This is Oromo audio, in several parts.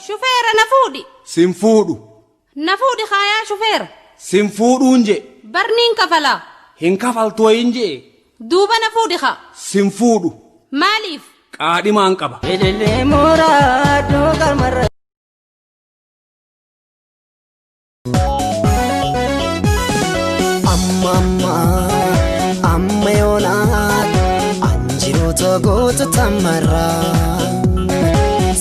Shufeera na fuudhi. Sin fuudhu. Na fuudhi kaayaa shufeera. Sin fuudhuun jee. Barniin kafalaa. Hin kafaltoo hin jee. Duuba na fuudhi kaa. Sin fuudhu. Maaliif? Qaadhimaan qaba. Elele moraadoo garmarra. Amma yoonaat anjiroota goota tamarraa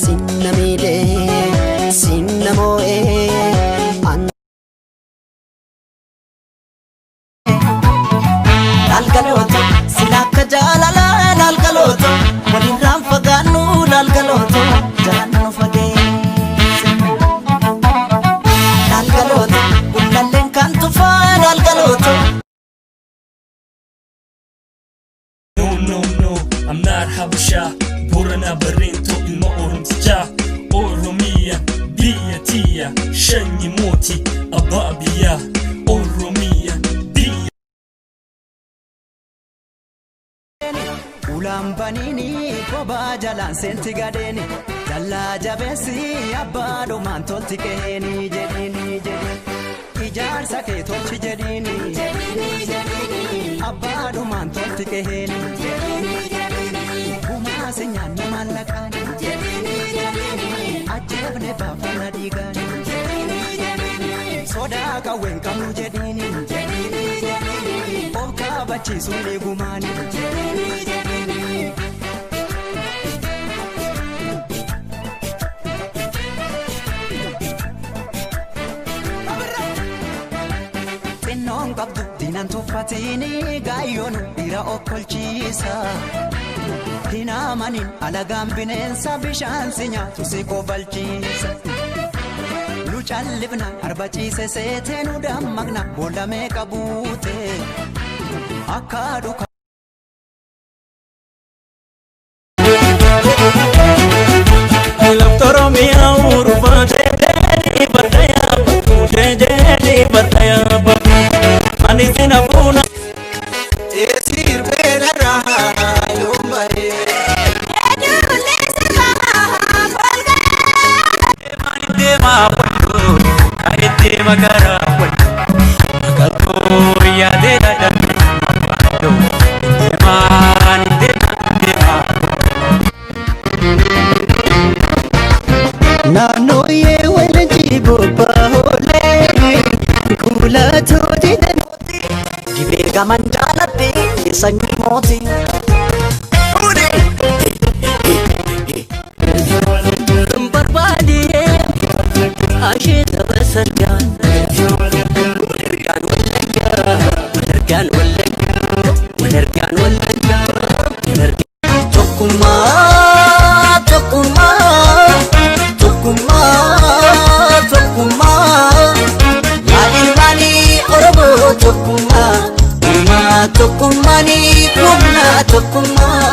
sinna miidhee sinna moo'ee laalgalooto silakka jaalalaa laalgalooto walirraan fagaannu laalgalooto jalannu fageesse laalgalooto gullalleen kan tufaa laalgalooto. No, I'm not Habasha. Burana Barinto in my Oromsja. Oromia, Dia Tia, Shani Moti, Ababia, Oromia, Dia. Ulam banini, Koba Jalan Senti Gadeni, Jalla Jabesi, Abado Mantoti Keni, Jedini, Ijar Sake Tochi Jedini, Abado Mantoti Keni. Senyana malakani ajebne bafana digani soda ka wenkamu jedini oka bachi sule gumani Penon kabdu dinan tufatini gayonu ira okolchisa Dina manin alagaan bineensa bishaan si nyaatu si kobalchiisa. Nu callifna arbaciise seetee nu dammaqna boolamee qabuute akka dhuka. Laftoro mi'a urufaa jeedee bartaya bakkuutee jeedee bartaya bakku ani sina fuuna. Esir beerarraa yoombaree. Deema wallo, kaayettee magaaraa wallo, magaaloo yaadee dhaadhaan wallo, deemaan deema. Naannoo yee walajjii bobbaa oolee kuulatoo jedhamuuti gibee gaman jaaladhee sanyii mooti. Barbaadee asheeta basargaan walargaan walargaan tokkummaa yaa ilmaanii Oromoo tokkummaa tokkummaanii humna tokkummaa.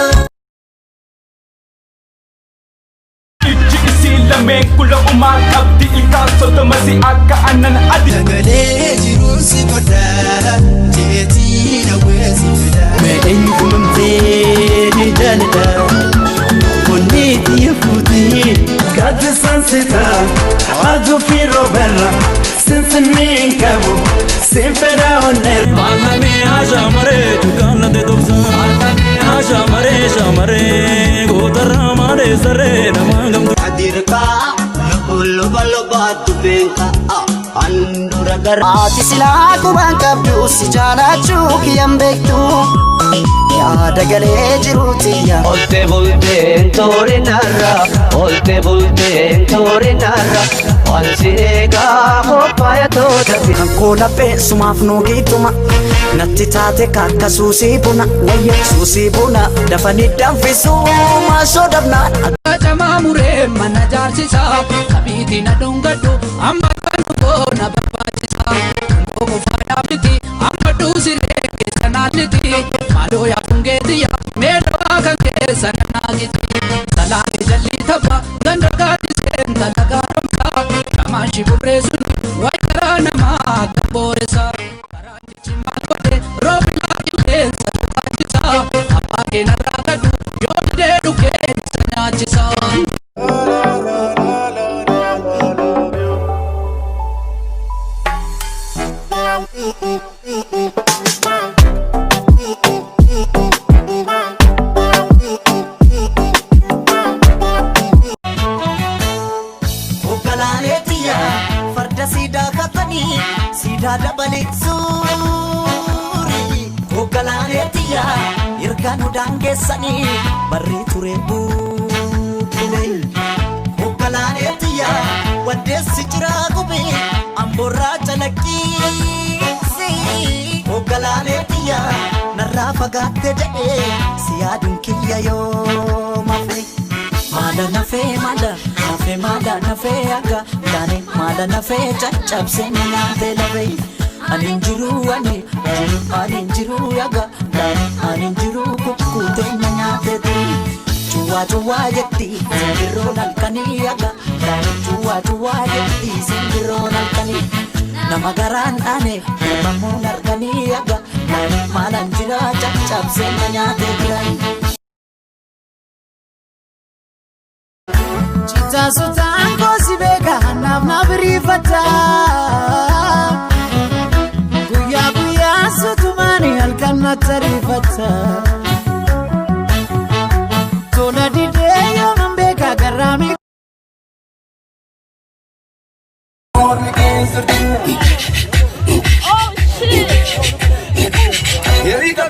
Lameen kula umaa qabdi ilkaan soddoma si akka aannan adi. Sagalee jiruun si godhaa jeetii na weessi fidaa. Mee eenyu gumamtee ni jaalladha onni xiyya fuutii. Gaaddisa sanseetaa haaduu fi rooberra sinsinniin qabu sinfedhaa onneera. Maalumee haashamaree dukkaana dedobsa. Haashamaree shaamaree gootarraa maalee saree namaa gamtu. Adirka loba loba tubenka andura garati silaa kubaan qabdu si jaalachuu kiyyaan beektu yaada galee jiruuti yaa. Olte bulteen toore narra wansi eegaa qophaa'e toota. Kan koola beesumaaf nuugiituma natti taate kakka suusii buna wayya suusii buna dafanii danfisuu maasoo dabnaa. Jamaa muree mana jaarsisaa kabiiti na dhungadhu amma kan boona barbaachisaa dhungoo faayaa miti amma duusiree keessa naanniti maaloo yaa fungeetiya meedhaa kan keessa nanaagiti salaanee jalli tapha ganda gaaddiseen dalagaa romsaa shamaan shiburree sun wayyaraa namaa gabbooressa karaa jechi maal godhe roobilaa qilleensa dhugaachisaa abbaa keenarraa kadhu yoo didee dhugeen isa nyaachisaa. sanii siidaa dabalee suuri hoogganaaneetiya erga nu daangeessanii barri ture buulee hoogganaaneetiya waddeessi jiraa gubee amborraa calaqqiisi hoogganaaneetiya narraa fagaatte jedhee si yaaduun kiyya yoo mafe. Mada nafe aga dane mada nafe caccabse nyaate lafe anin jiru aga dane anin jiru kukkute nyaate ti cuwa yetti sindiroon halkanii aga dane cuwa yetti sindiroon halkanii nama garaan ane namuun arganii aga dane maalan jira caccabse nyaate jiran. Cita sutaan kosi beka naaf naaf rifata guyyaa sutumani halkan natti rifata tola didee yooman beka garraami. Oh shit! Here we go.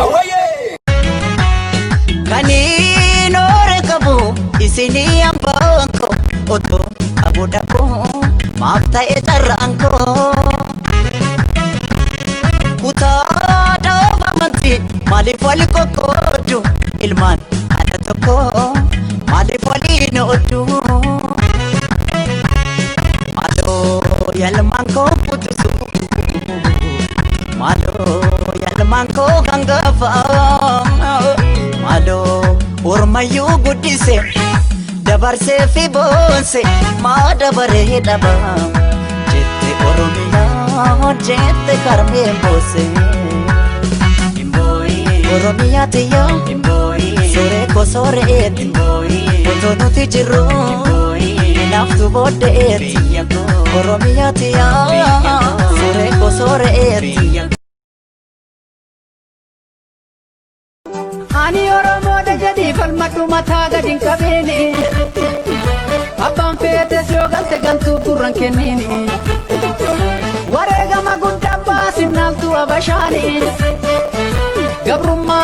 Away! Kaninore kabu isini ambanko oto abudako mafta etaranko kutada mamanti malifali kokodu ilman ada toko malifali nodu malo yalmanko putusu malo yalmanko gangafa Malo ormayu guddise dabarse fi bonse ma dabare daba jette oromiya jette karme bose imboi oromiya tiya imboi sore ko sore et imboi otono ti jiru imboi naftu bodde et oromiya tiya sore ko sore et Ani Oromo da jadi falmatu mata gadin kabini Abban fete syogalte gantu kurran kennini Warega magunda basin naltu abashani Gabrumma